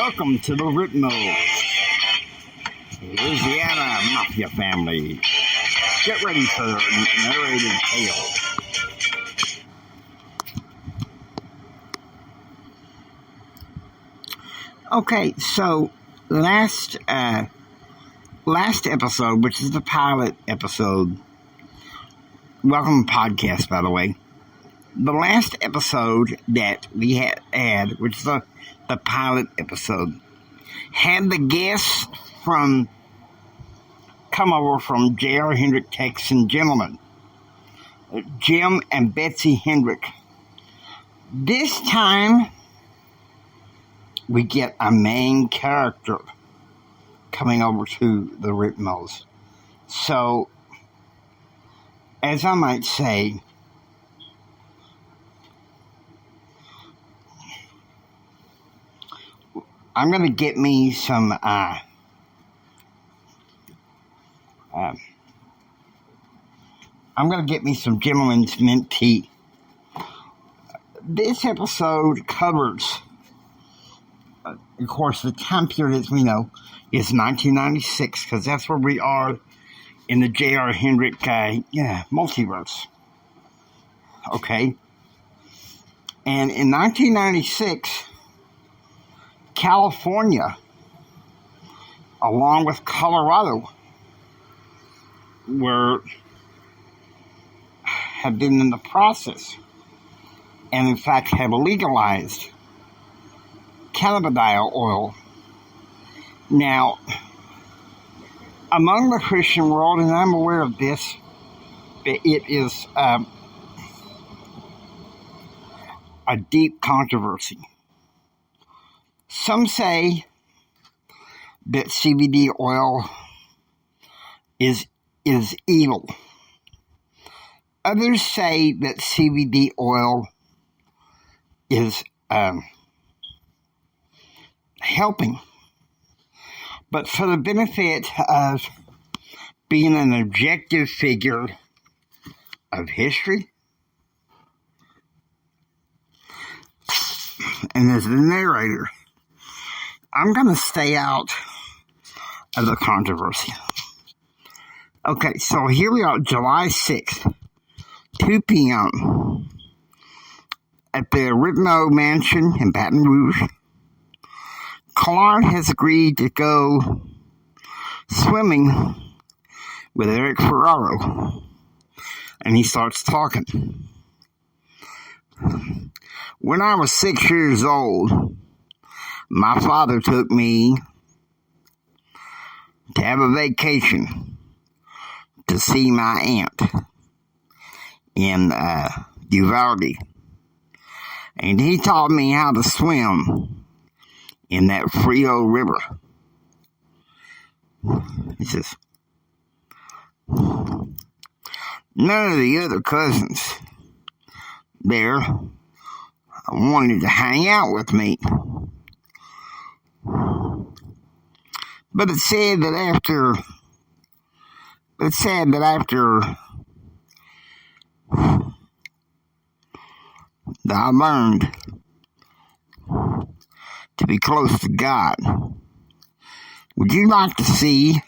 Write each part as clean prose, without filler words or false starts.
Welcome to the Ritmo, Louisiana Mafia family. Get ready for narrated tale. Okay, so last episode, which is the pilot episode. Welcome podcast, by the way. The last episode that we had, which is the pilot episode, had the guests come over from JR Hendrick, Texan gentlemen, Jim and Betsy Hendrick. This time, we get a main character coming over to the Ritmos. So, as I might say, I'm going to get me some, gentleman's mint tea. This episode covers, of course, the time period, as we know, is 1996, because that's where we are in the JR Hendrick, multiverse. Okay? And in 1996... California, along with Colorado, have been in the process, and in fact have legalized cannabidiol oil. Now, among the Christian world, and I'm aware of this, it is a deep controversy. Some say that CBD oil is evil. Others say that CBD oil is helping. But for the benefit of being an objective figure of history, and as the narrator, I'm going to stay out of the controversy. Okay, so here we are, July 6th, 2 p.m. at the Ritmo Mansion in Baton Rouge. Claude has agreed to go swimming with Eric Ferraro, and he starts talking. When I was 6 years old, my father took me to have a vacation to see my aunt in Uvalde. And he taught me how to swim in that Frio River. He says, none of the other cousins there wanted to hang out with me. But it's sad that after that I learned to be close to God. Would you like to see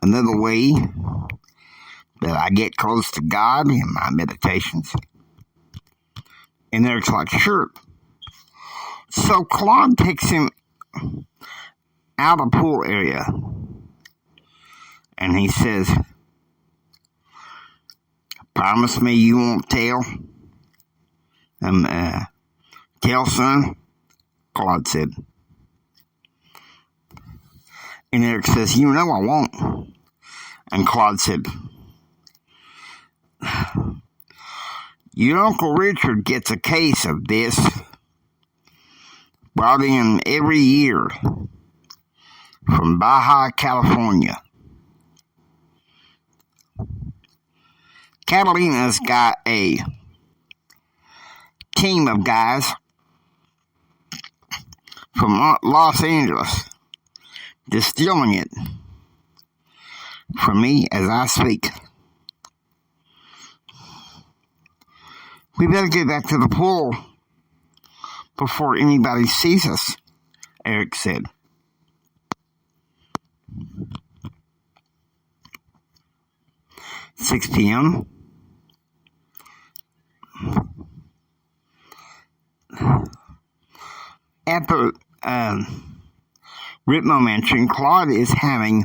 another way that I get close to God in my meditations? And Eric's like, sure. So Claude takes him out of the pool area, and he says, promise me you won't tell? Tell, son? Claude said. And Eric says, you know I won't. And Claude said, your Uncle Richard gets a case of this brought in every year from Baja, California. Catalina's got a team of guys from Los Angeles distilling it for me as I speak. We better get back to the pool before anybody sees us, Eric said. "6 p.m. At the Ritmo Mansion, Claude is having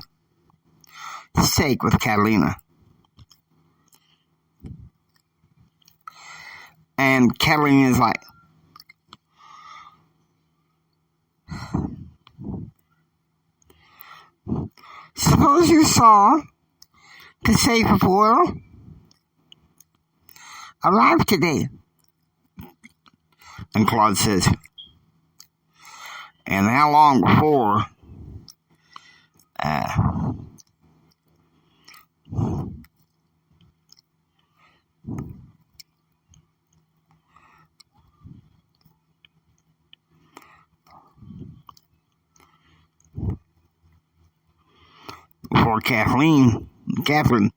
steak with Catalina. And Catalina is like, suppose you saw the safe of oil arrive today. And Claude says, and how long before Catherine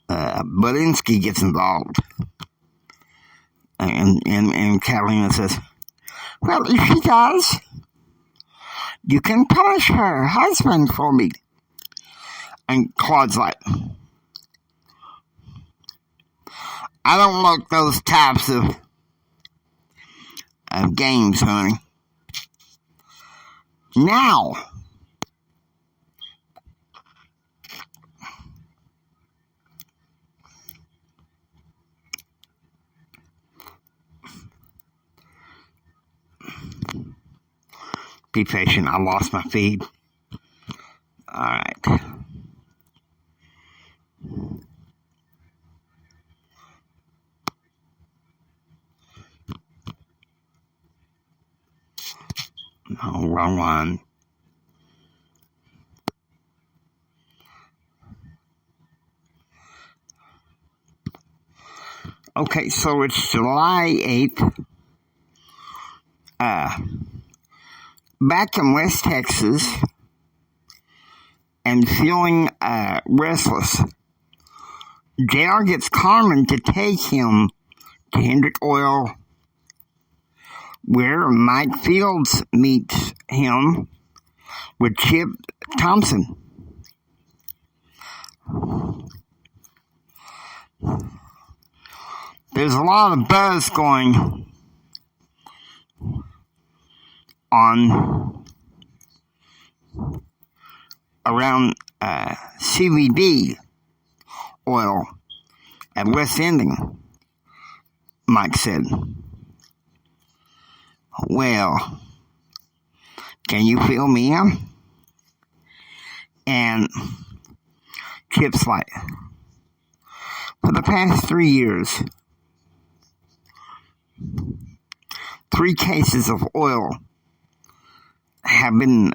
Bodinsky gets involved. And Catalina says, well, if she does, you can punish her husband for me. And Claude's like, I don't like those types of games, honey. Now, be patient, I lost my feed. Alright. No, wrong one. Okay, so it's July 8th. Back in West Texas and feeling restless, JR gets Carmen to take him to Hendrick Oil, where Mike Fields meets him with Chip Thompson. There's a lot of buzz going on around CBD oil at West Ending, Mike said. Well, can you fill me in? And Chip's like, for the past 3 years, 3 cases of oil have been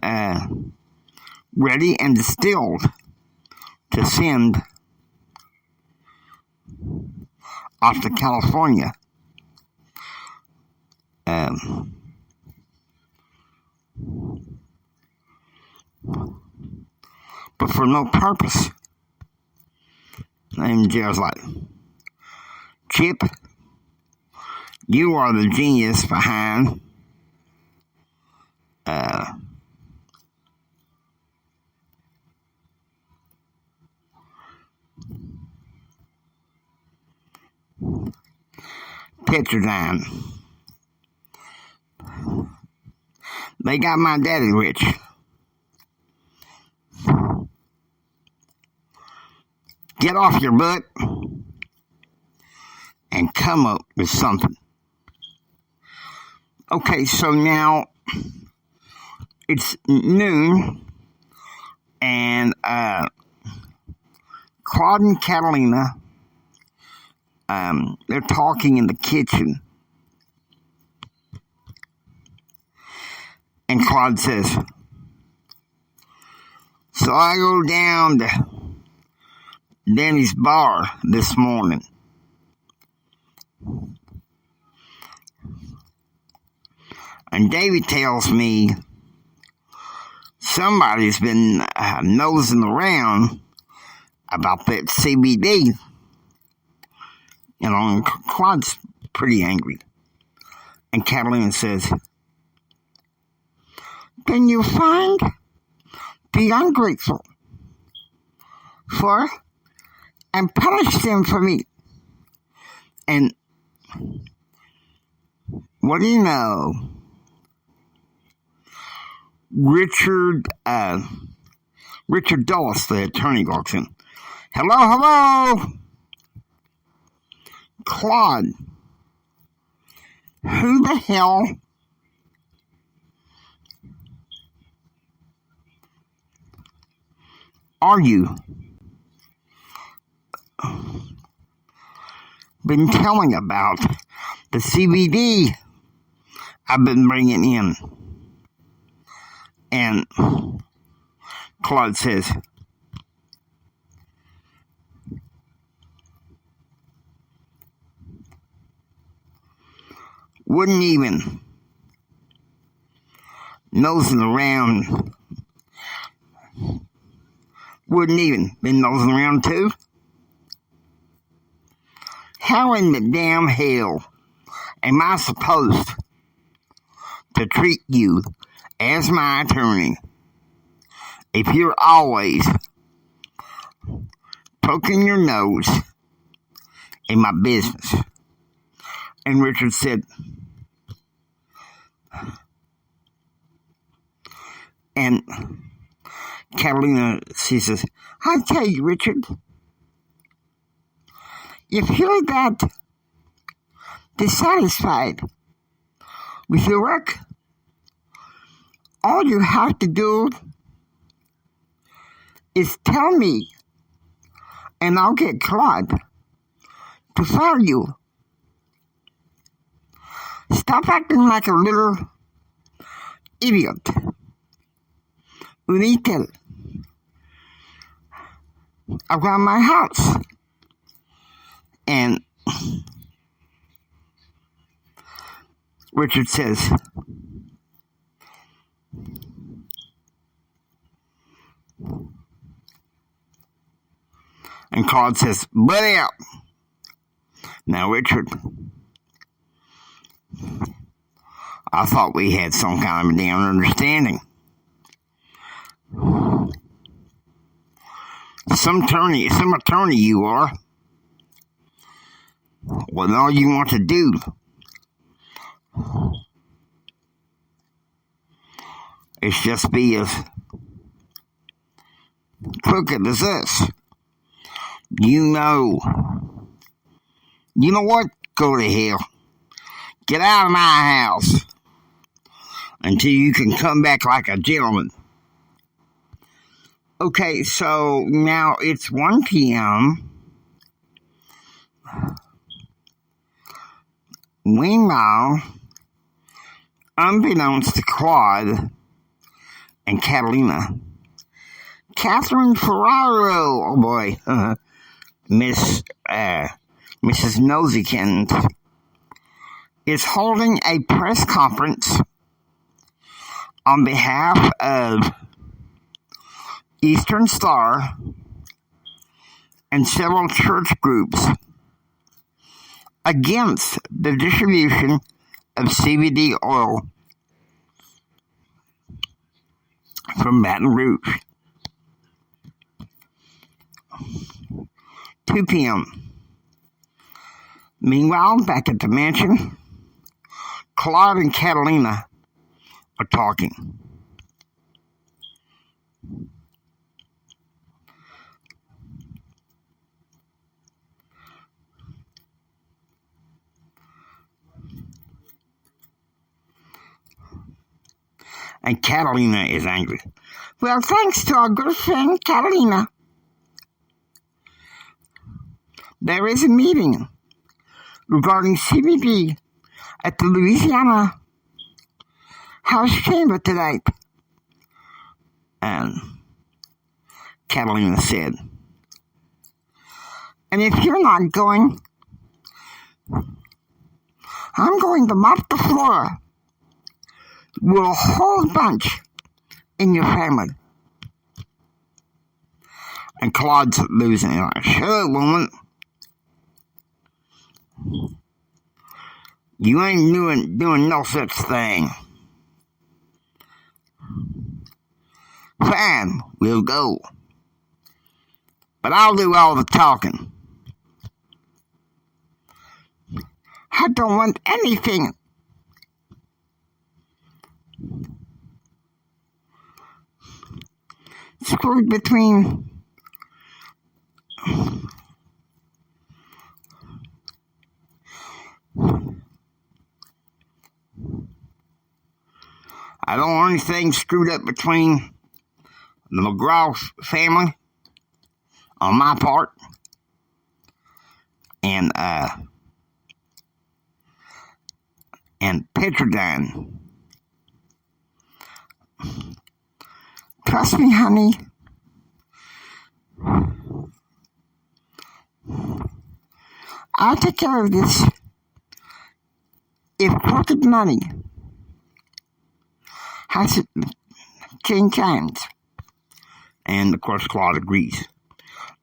ready and distilled to send off to California. But for no purpose. And JR's like, Chip, you are the genius behind Petrodyne. They got my daddy rich. Get off your butt and come up with something. Okay, so now it's noon, and Claude and Catalina, they're talking in the kitchen. And Claude says, so I go down to Danny's bar this morning. And Davey tells me somebody's been nosing around about that CBD. You know, and Claude's pretty angry. And Catalina says, "Then you find the ungrateful for and punish them for me." And what do you know? Richard Dulles, the attorney, walks in. "Hello, hello, Claude. Who the hell are you? Been telling about the CBD I've been bringing in." And Claude says, "Wouldn't even nosing around. Wouldn't even been nosing around too? How in the damn hell am I supposed to treat you as my attorney if you're always poking your nose in my business?" And Richard said, and Catalina, she says, "I tell you, Richard, if you're that dissatisfied with your work, all you have to do is tell me, and I'll get Claude to fire you. Stop acting like a little idiot. Unitel around my house." And Richard says, and Claude says, "Buddy out." Now, Richard, I thought we had some kind of a damn understanding. Some attorney you are. Well, all you want to do is just be as crooked as this. You know what? Go to hell. Get out of my house until you can come back like a gentleman. Okay, so now it's 1 p.m. Meanwhile, unbeknownst to Claude and Catalina, Catherine Ferraro, oh boy, Mrs. Nosykins, is holding a press conference on behalf of Eastern Star and several church groups against the distribution of CBD oil from Baton Rouge. 2 p.m. Meanwhile, back at the mansion, Claude and Catalina are talking. And Catalina is angry. "Well, thanks to our good friend Catalina, there is a meeting regarding CBD at the Louisiana House Chamber tonight." And Catalina said, "And if you're not going, I'm going to mop the floor with a whole bunch in your family." And Claude's losing it. Like, "Shut up, woman. You ain't doing no such thing. Fine, we'll go. But I'll do all the talking. I don't want anything. Screwed between I don't want anything screwed up between the McGraw family on my part and Petrodine. Trust me, honey. I'll take care of this. If crooked money has to change hands. And, of course, Claude agrees.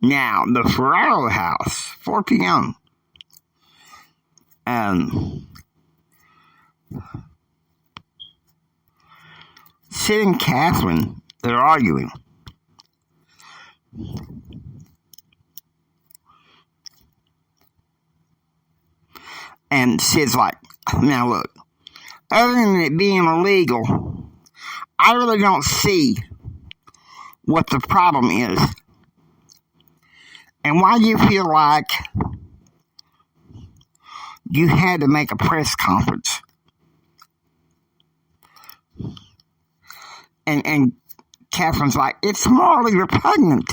Now, the Ferraro house, 4 p.m. Sid and Catherine, they're arguing. And Sid's like, now look, other than it being illegal, I really don't see what the problem is. And why you feel like you had to make a press conference. And Catherine's like, it's morally repugnant.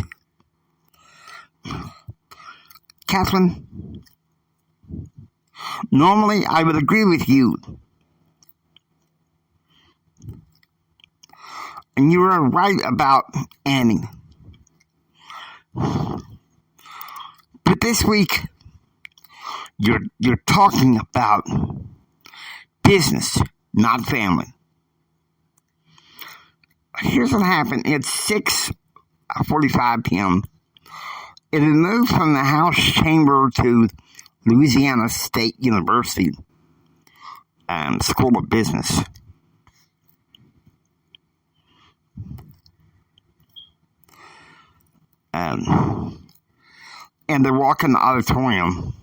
Catherine, normally I would agree with you. And you were right about Annie. But this week, you're talking about business, not family. Here's what happened. It's 6:45 p.m. It had moved from the House chamber to Louisiana State University School of Business. And they're walking the auditorium,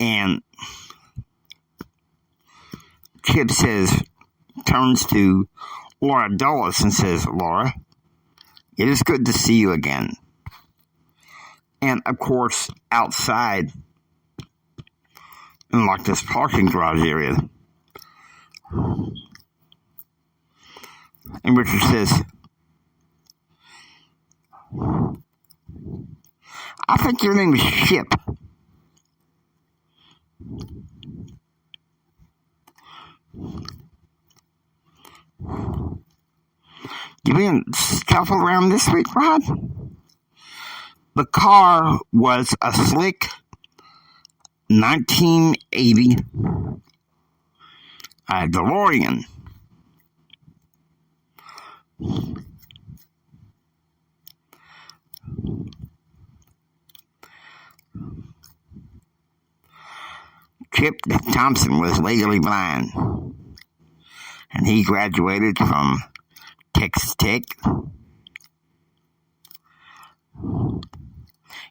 and Chip turns to Laura Dulles and says, Laura, it is good to see you again. And, of course, outside, in like this parking garage area, and Richard says, I think your name is Chip. You been scuffled around this week, Rod? The car was a slick 1980 DeLorean. Chip Thompson was legally blind, and he graduated from Texas Tech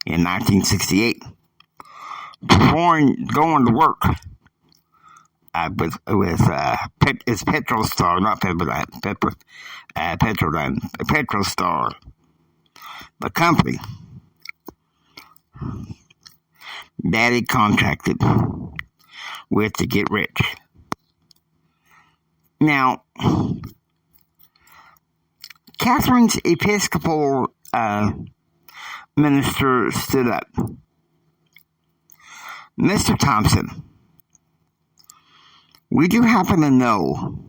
in 1968. Before going to work with it's Petrostar, not Petrodine, Petrostar, the company Daddy contracted with to get rich. Now, Catherine's Episcopal minister stood up. Mr. Thompson, we do happen to know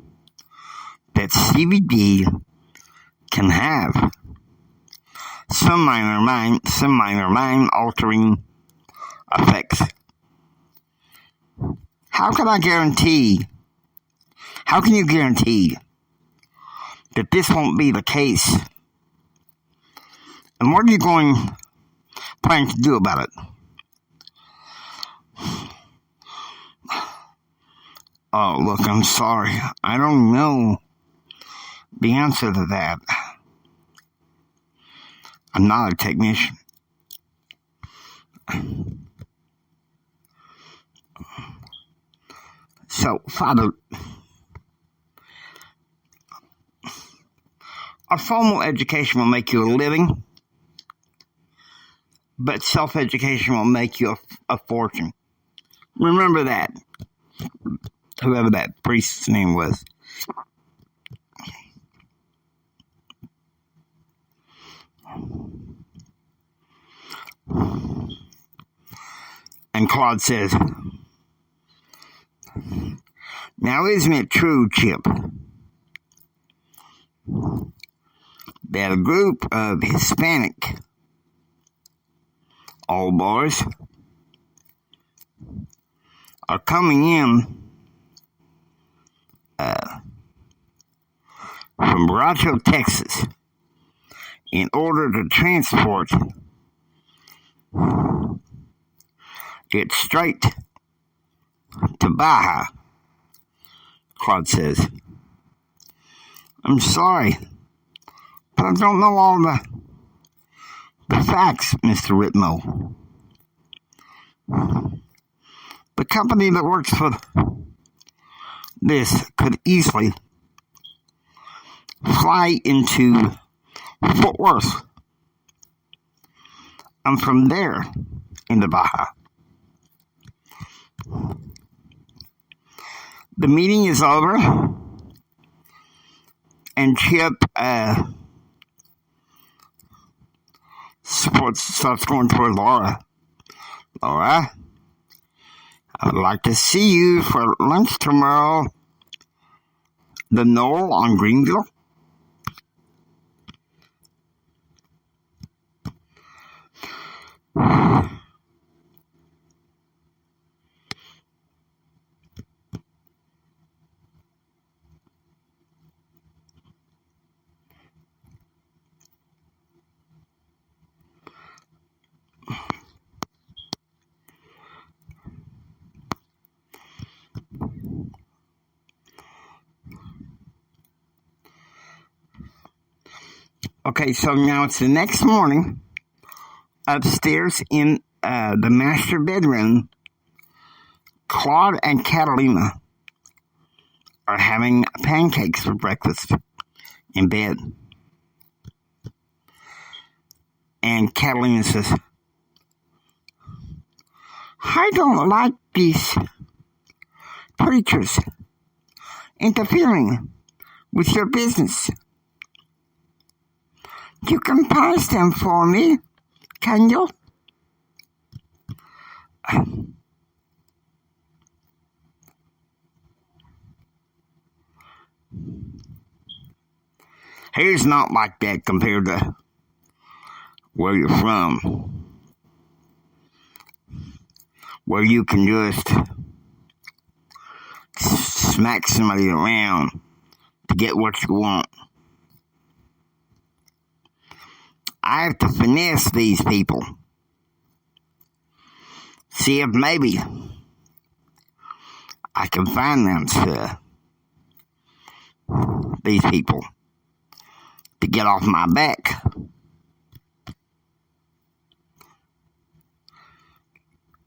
that CBD can have some minor mind-altering effects. How can you guarantee that this won't be the case? And what are you planning to do about it? Oh, look, I'm sorry. I don't know the answer to that. I'm not a technician. So, Father, a formal education will make you a living, but self-education will make you a fortune. Remember that. Whoever that priest's name was. And Claude says, now isn't it true, Chip, that a group of Hispanic old boys are coming in from Baracho, Texas, in order to transport it straight to Baja? Claude says, I'm sorry, but I don't know all the facts, Mr. Whitmo. The company that works for this could easily fly into Fort Worth and from there into Baja. The meeting is over, and Chip starts going toward Laura. Laura, I would like to see you for lunch tomorrow. The Knoll on Greenville. Okay, so now it's the next morning. Upstairs in the master bedroom, Claude and Catalina are having pancakes for breakfast in bed. And Catalina says, I don't like these preachers interfering with your business. You can punish them for me, can you? Here's not like that compared to where you're from, where you can just smack somebody around to get what you want. I have to finesse these people. See if maybe I can finance these people to get off my back.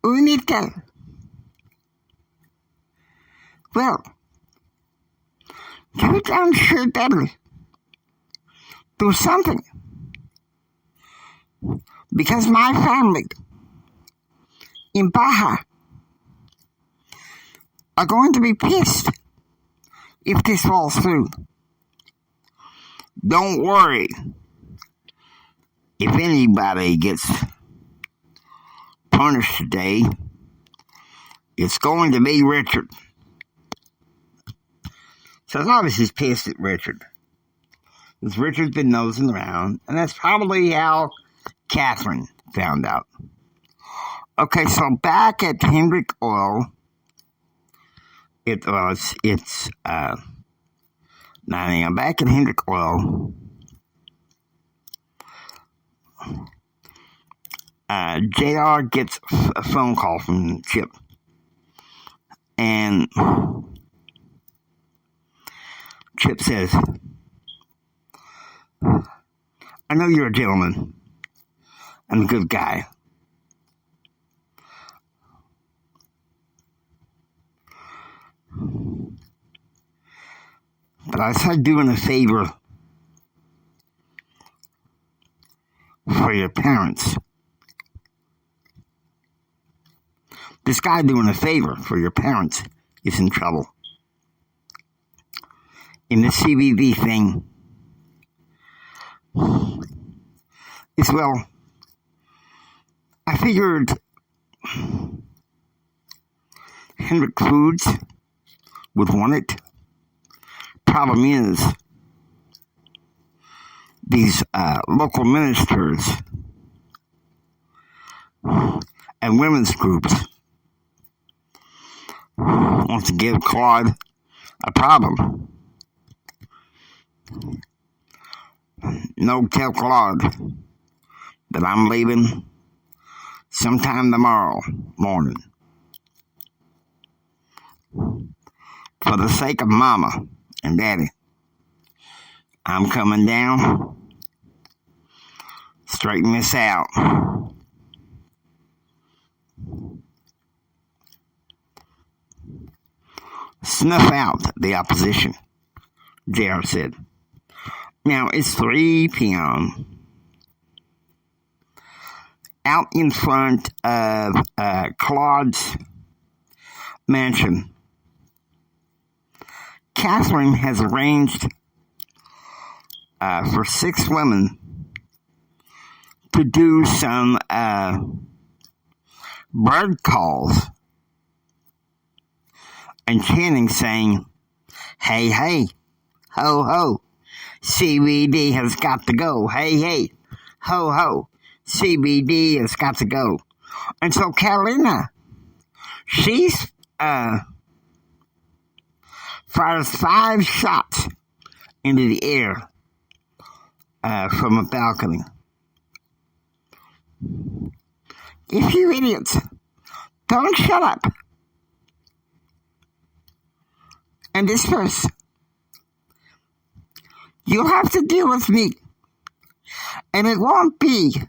Unita. Well, you damn sure better do something. Because my family in Baja are going to be pissed if this falls through. Don't worry. If anybody gets punished today, it's going to be Richard. So it's obviously he's pissed at Richard. Because Richard's been nosing around, and that's probably how Catherine found out. Okay, so back at Hendrick Oil, it's 9 a.m. Back at Hendrick Oil, JR gets a phone call from Chip, and Chip says, I know you're a gentleman and a good guy. But I started doing a favor for your parents. This guy doing a favor for your parents is in trouble. In the CBD thing, as well, I figured Hendrick Foods would want it. Problem is, these local ministers and women's groups want to give Claude a problem. No, tell Claude that I'm leaving sometime tomorrow morning. For the sake of Mama and Daddy, I'm coming down. Straighten this out. Snuff out the opposition, JR said. Now, it's 3 p.m. Out in front of Claude's mansion, Catherine has arranged for 6 women to do some bird calls and chanting, saying, hey, hey, ho, ho, CBD has got to go. Hey, hey, ho, ho, CBD has got to go. And so Catalina, she's fires 5 shots into the air from a balcony. If you idiots don't shut up and disperse, you'll have to deal with me. And it won't be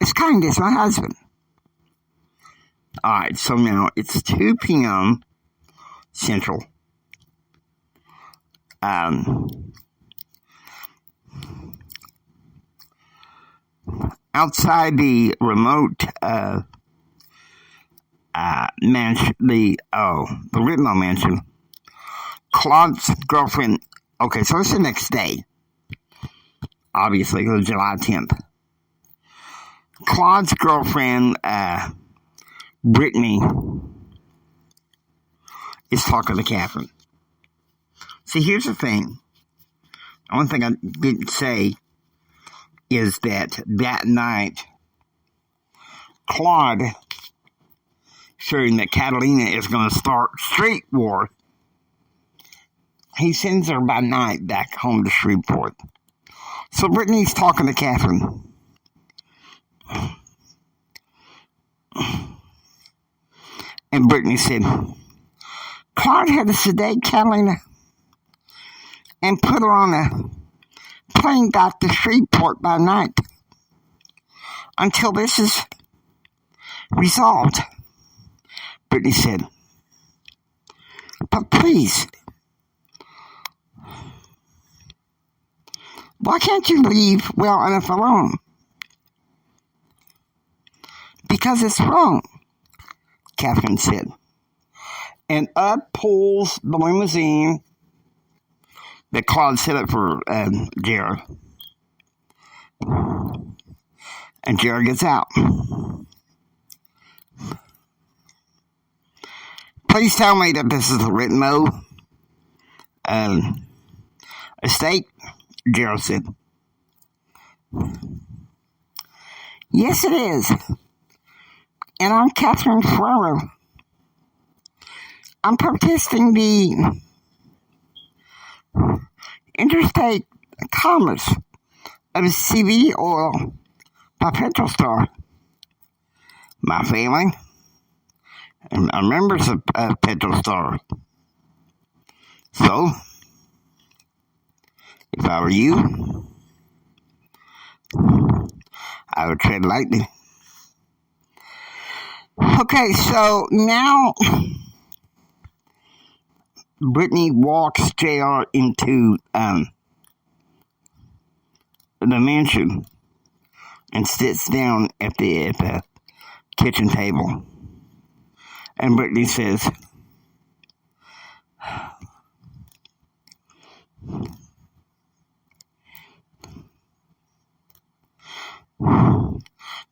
as kind as my husband. Alright, so now it's 2 p.m. Central. Outside the remote mansion, the Ritmo mansion, Claude's girlfriend. Okay, so it's the next day. Obviously, it was July 10th. Claude's girlfriend, Brittany, is talking to Catherine. See, here's the thing. One thing I didn't say is that night, Claude, fearing that Catalina is going to start street war, he sends her by night back home to Shreveport. So Brittany's talking to Catherine. And Brittany said, Claude had to sedate Catalina and put her on a plane back to Shreveport by night until this is resolved. Brittany said, but please, why can't you leave well enough alone? Because it's wrong, Catherine said. And up pulls the limousine that Claude set up for JR. And JR gets out. Please tell me that this is the Ritmo estate, JR said. Yes, it is. And I'm Catherine Ferrero. I'm protesting the interstate commerce of CBD oil by Petrostar. My family are members of Petrol Star. So, if I were you, I would tread lightly. Okay, so now Brittany walks JR into the mansion and sits down at the kitchen table. And Brittany says,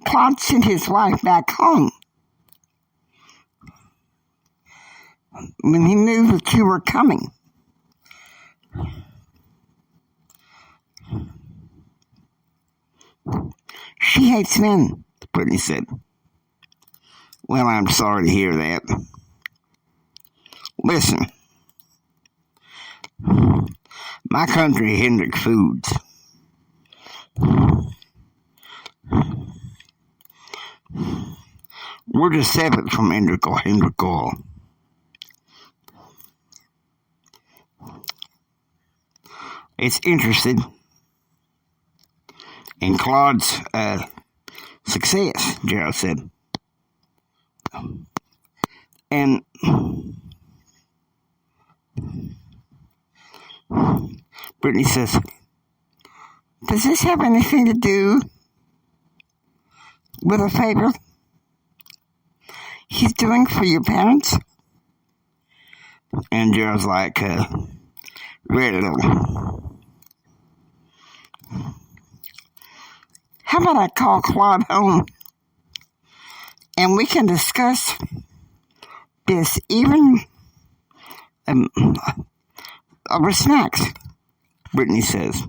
Claude sent his wife back home when he knew that you were coming. She hates men, Brittany said. Well, I'm sorry to hear that. Listen, my country, Hendrick Foods, we're just separate from Hendrick Oil. It's interested in Claude's success, Gerald said. And Brittany says, does this have anything to do with a favor he's doing for your parents? And Gerald's like, very little. How about I call Claude home and we can discuss this even over snacks, Brittany says.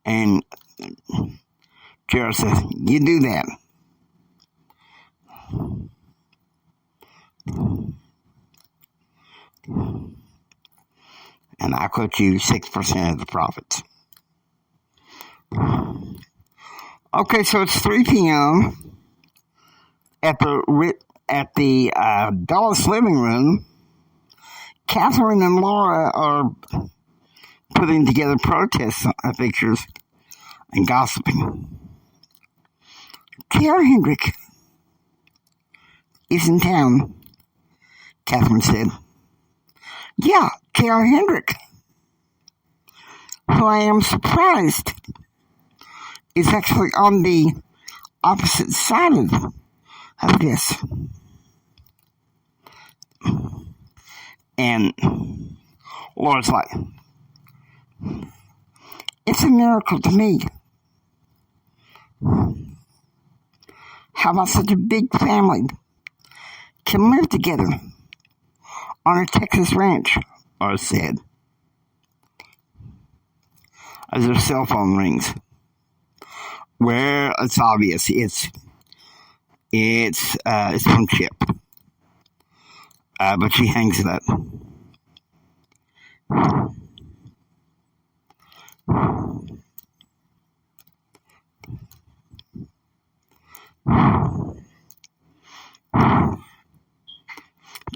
And Gerald says, you do that. And I quote you 6% of the profits. Okay, so it's 3 p.m. at the Dulles living room. Catherine and Laura are putting together protest pictures and gossiping. JR Hendrick is in town, Catherine said. Yeah, JR Hendrick, who I am surprised is actually on the opposite side of this. And Laura's like, it's a miracle to me. How about such a big family can live together on a Texas ranch, Laura said, as her cell phone rings. Well, it's obvious. It's from Chip. But she hangs it up.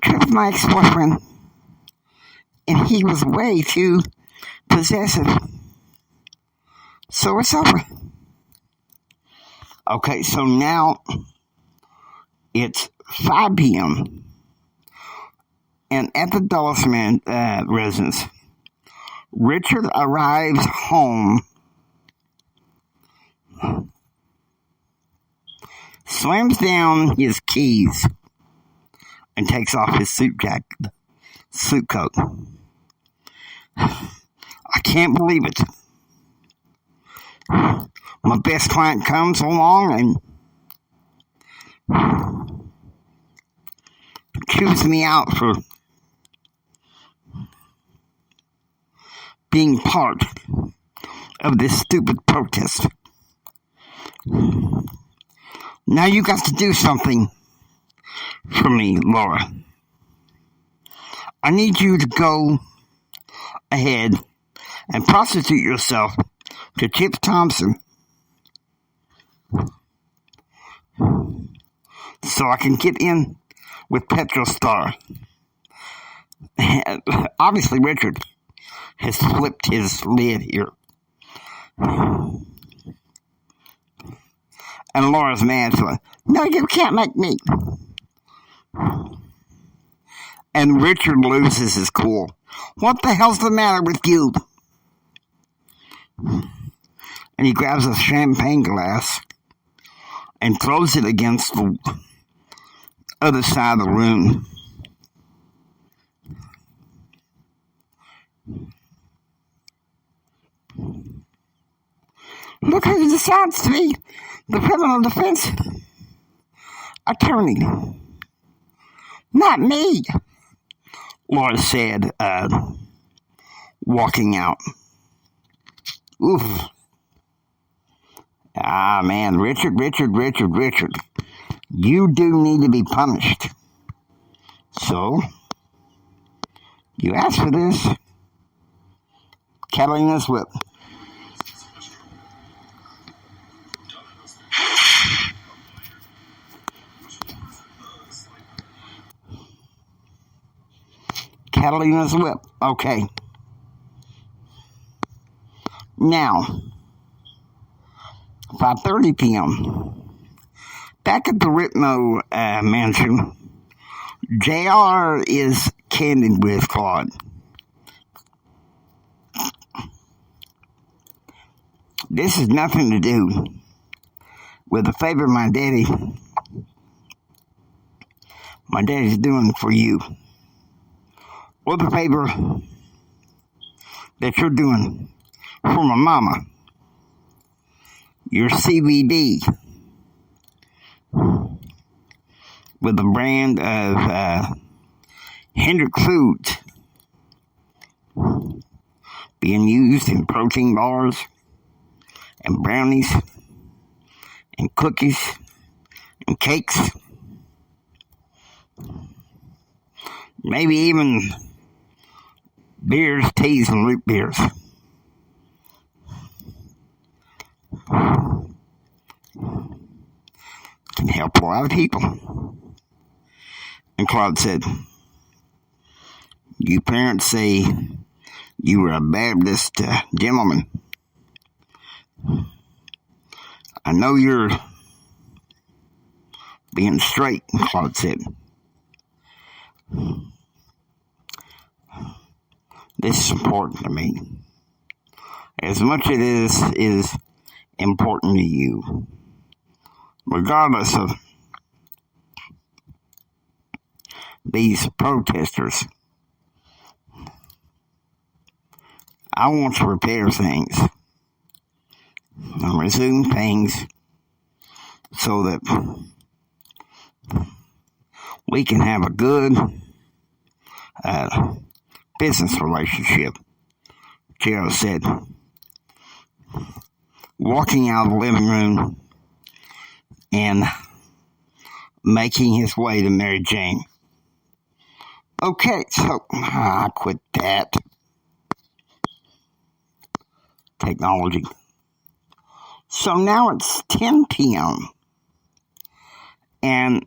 Trip's my ex-boyfriend, and he was way too possessive. So it's over. Okay, so now it's 5 p.m. and at the Dulles residence, Richard arrives home, slams down his keys, and takes off his suit coat. I can't believe it. My best client comes along and chews me out for being part of this stupid protest. Now you got to do something for me, Laura. I need you to go ahead and prostitute yourself to Chip Thompson so I can get in with Petrostar. Obviously, Richard has flipped his lid here. And Laura's mad, so no, you can't make me. And Richard loses his cool. What the hell's the matter with you? And he grabs a champagne glass and throws it against the other side of the room. Look who decides to be the criminal defense attorney. Not me, Laura said, walking out. Oof. Ah, man, Richard. You do need to be punished. So, you asked for this. Catalina's whip. Catalina's whip. Okay. Now, 5:30 p.m. Back at the Ritmo mansion, JR is candid with Claude. This has nothing to do with the favor my daddy's doing for you, or the favor that you're doing for my mama. Your CBD with the brand of Hendrick Foods being used in protein bars and brownies and cookies and cakes, maybe even beers, teas, and root beers. Can help a lot of people. And Claude said, you parents say you were a Baptist gentleman. I know you're being straight, Claude said. This is important to me. As much as it is important to you. Regardless of these protesters, I want to repair things and resume things so that we can have a good business relationship, JR said, walking out of the living room and making his way to Mary Jane. Okay, so I quit that. Technology. So now it's 10 p.m. And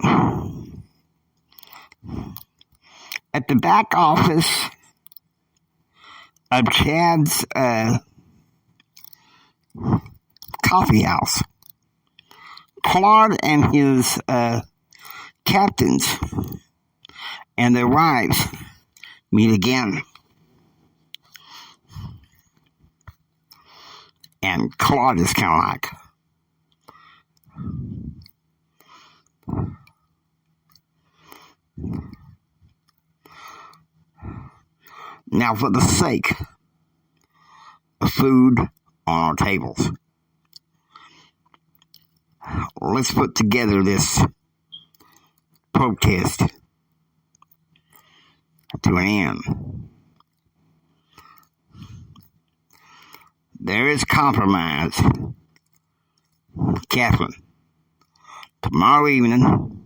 at the back office of Chad's coffee house, Claude and his captains and their wives meet again. And Claude is kind of like, now for the sake of food on our tables, let's put together this protest to an end. There is compromise. Catherine, tomorrow evening,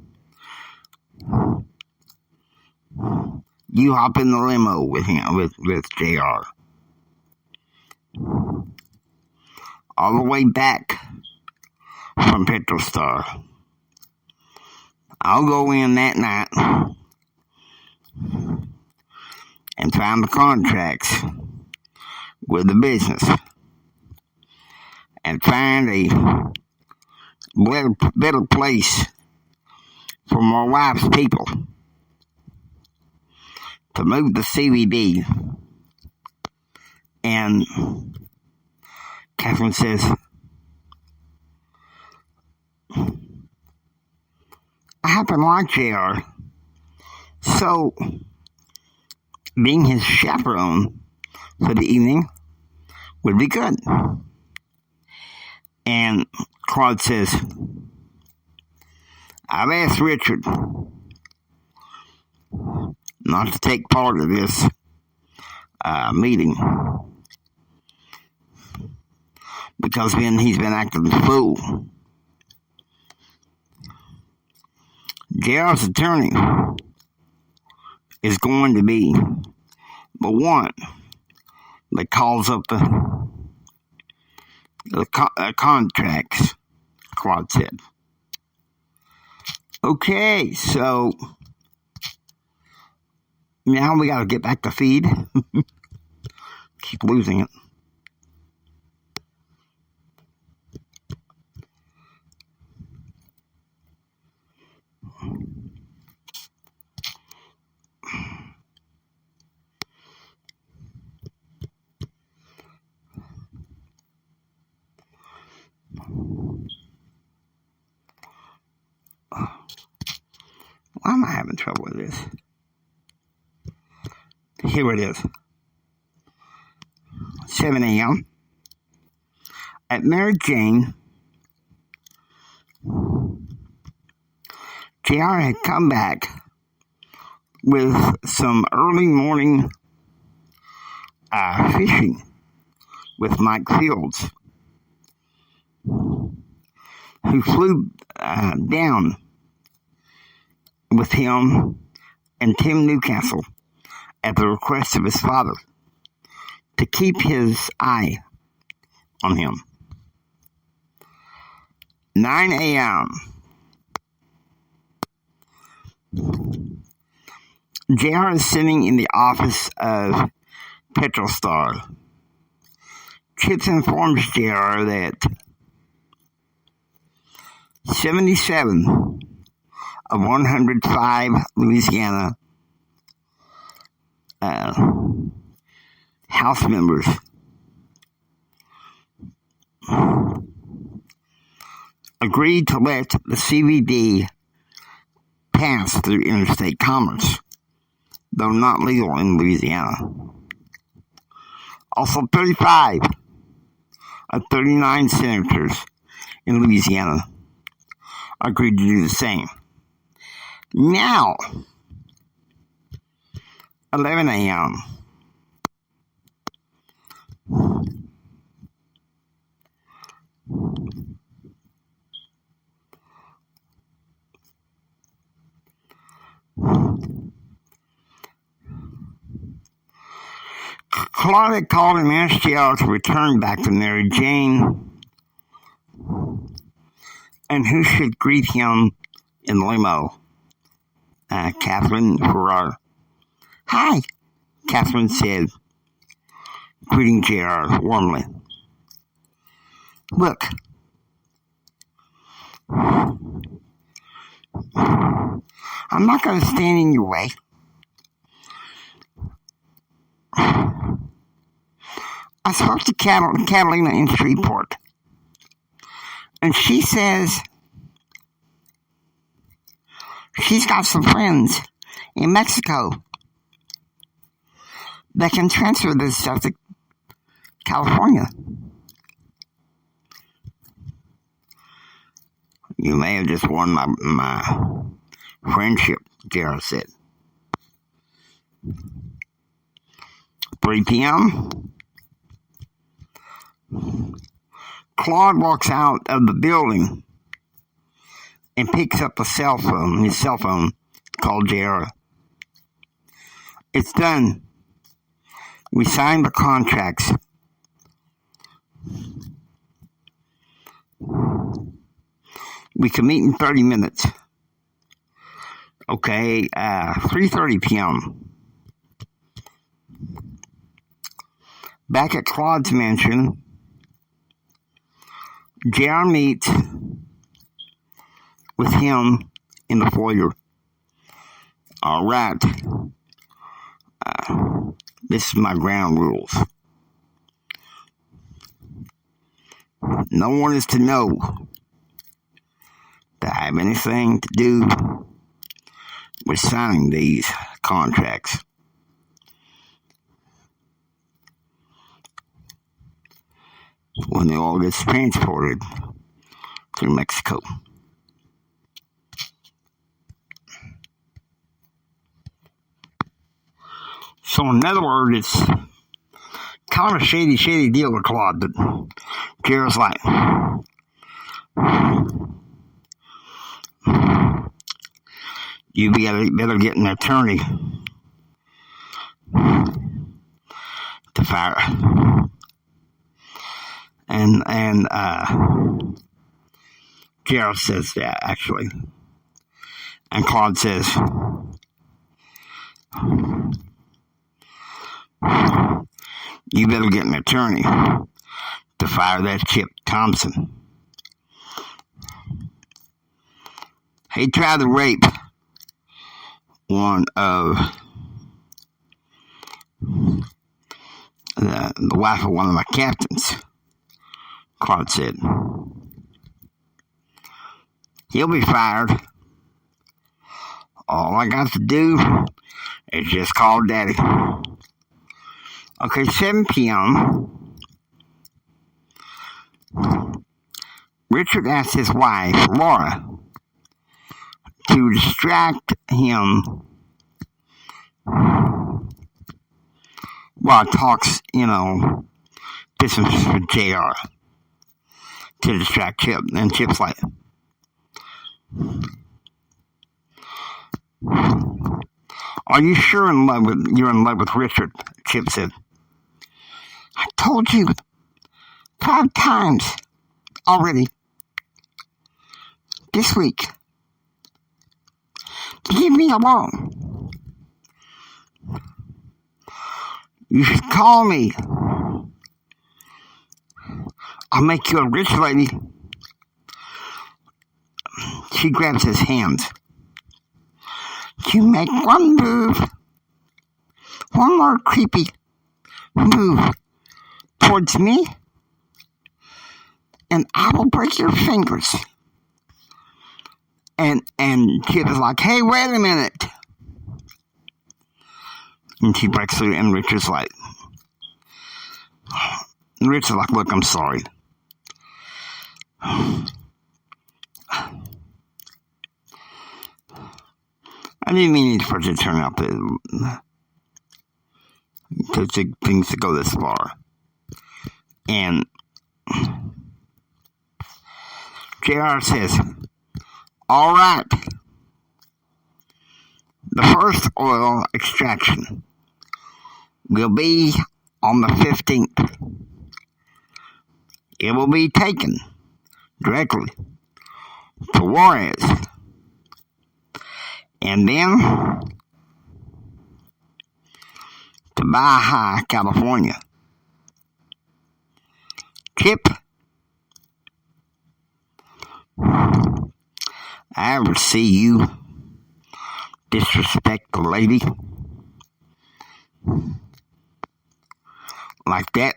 you hop in the limo with him, with JR. All the way back from Petrostar. I'll go in that night and find the contracts with the business and find a better place for my wife's people to move the CBD. And Catherine says, I happen to like JR, so being his chaperone for the evening would be good. And Claude says, I've asked Richard not to take part of this meeting because he's been acting a fool. JR's attorney is going to be the one that calls up the contracts, Claude said. Okay, so now we got to get back to feed. Keep losing it. Why am I having trouble with this? Here it is. 7 a.m. At Mary Jane, JR had come back with some early morning fishing with Mike Fields, who flew down with him and Tim Newcastle at the request of his father to keep his eye on him. 9 a.m. JR is sitting in the office of Petrostar. Chips informs JR that 77 of 105 Louisiana House members agreed to let the CBD pass through interstate commerce, though not legal in Louisiana. Also, 35 of 39 senators in Louisiana agreed to do the same. Now, 11 a.m. Claude had called and asked JR to return back to Mary Jane and who should greet him in the limo. Catherine Farrar. Hi, Catherine said, greeting JR warmly. Look, I'm not going to stand in your way. I spoke to Catalina in Shreveport, and she says she's got some friends in Mexico that can transfer this stuff to California. You may have just won my friendship, JR said. 3 p.m. Claude walks out of the building and picks up his cell phone, called JR. It's done. We signed the contracts. We can meet in 30 minutes. Okay, 3:30 p.m. Back at Claude's mansion, JR meets with him in the foyer. All right. This is my ground rules. No one is to know that I have anything to do with signing these contracts. When the oil gets transported through Mexico. So in other words, it's kind of a shady deal with Claude, but JR's like, you better get an attorney to fire. And JR says that, actually. And Claude says, you better get an attorney to fire that Chip Thompson. He tried to rape one of the wife of one of my captains, Claude said. He'll be fired. All I got to do is just call Daddy. Okay, 7 p.m. Richard asked his wife, Laura, to distract him while talks, business with JR to distract Chip. And Chip's like, are you sure you're in love with Richard? Chip said. I told you 5 times already this week. Leave me alone. You should call me. I'll make you a rich lady. She grabs his hands. You make one move, one more creepy move towards me, and I will break your fingers. And Chip is like, hey, wait a minute. And she breaks through, and Richard's like, look, I'm sorry. I didn't mean for it to turn out to things to go this far. And JR says, all right, the first oil extraction will be on the 15th. It will be taken directly to Juarez. And then to Baja, California. Chip, I ever see you disrespect a lady like that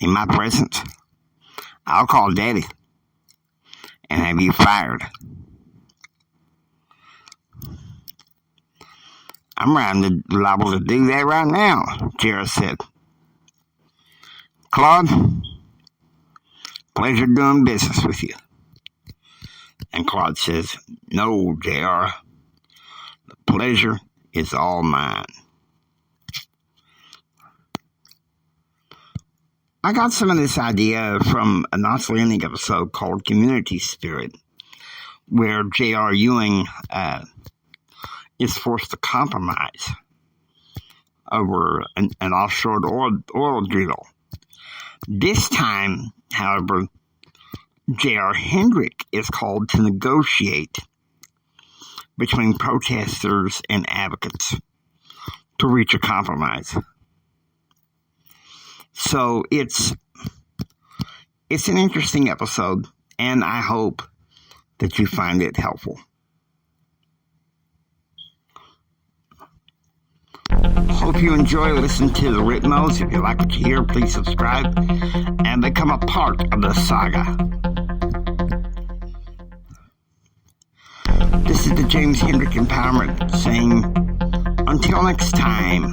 in my presence, I'll call Daddy and have you fired. I'm liable to do that right now, JR said. Claude, pleasure doing business with you. And Claude says, no, JR, the pleasure is all mine. I got some of this idea from an Icelandic episode called Community Spirit, where J.R. Ewing is forced to compromise over an offshore oil drill. This time, however, JR Hendrick is called to negotiate between protesters and advocates to reach a compromise. So it's an interesting episode, and I hope that you find it helpful. Hope you enjoy listening to the Ritmos. If you like what you hear, please subscribe and become a part of the saga. This is the James Hendrick Empowerment saying, until next time,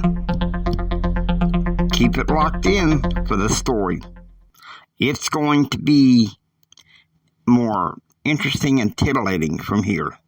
keep it locked in for the story. It's going to be more interesting and titillating from here.